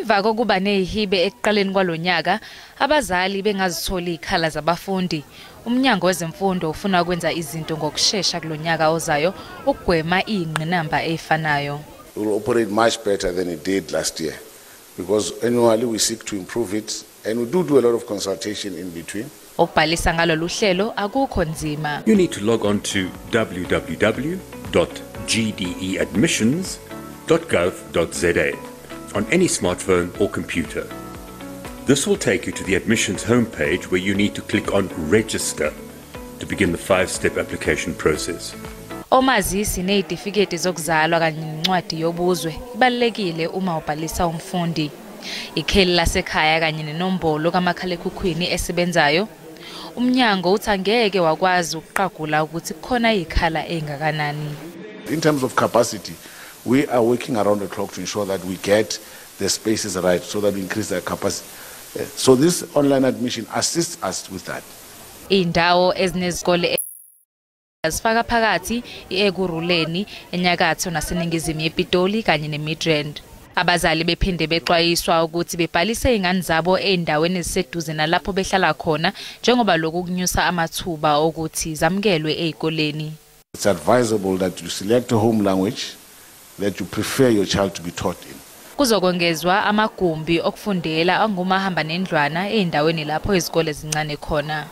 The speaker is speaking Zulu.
Emva kokuba nehibe ekuqaleni kwalonyaka, abazali bengazithola izikhala zabafundi. Umnyango wezemfundo ufuna ukwenza izinto ngokushesha kulonyaka ozayo ukugwema ingqinamba efanayo. It will operate much better than it did last year because annually we seek to improve it and we do a lot of consultation in between. Ukubhalisa ngalolu hlelo akukho nzima. You need to log on to www.gdeadmissions.gov.za on any smartphone or computer. This will take you to the admissions homepage where you need to click on register to begin the 5-step application process. Omazisi nezitifiketi zokuzalwa kanye nencwadi yobuzwe ibalekile uma ubhalisa umfundi. Ikheli lasekhaya kanye nenombolo kamakhalekhukhwini esebenzayo. Umnyango uthi angeke wakwazi ukuqagula ukuthi khona izikhala engakanani. In terms of capacity, we are working around the clock to ensure that we get the spaces right so that we increase the capacity. So this online admission assists us with that. Indawo ezinezikole zifaka phakathi i-Ekurhuleni, eNyakatho naseningizimu yePitoli kanye neMidrand. Abazali bephinde bexwayiswa ukuthi bebhalise izingane zabo endaweni eziseduze nalapho behlala khona njengoba lokhu kunyusa amathuba ukuthi zamukelwe ezikoleni. It's advisable that you select a home language that you prefer your child to be taught in. Kuzokwengezwa amagumbi okufundela angumahamba nendlwana endaweni lapho izikole zincane khona.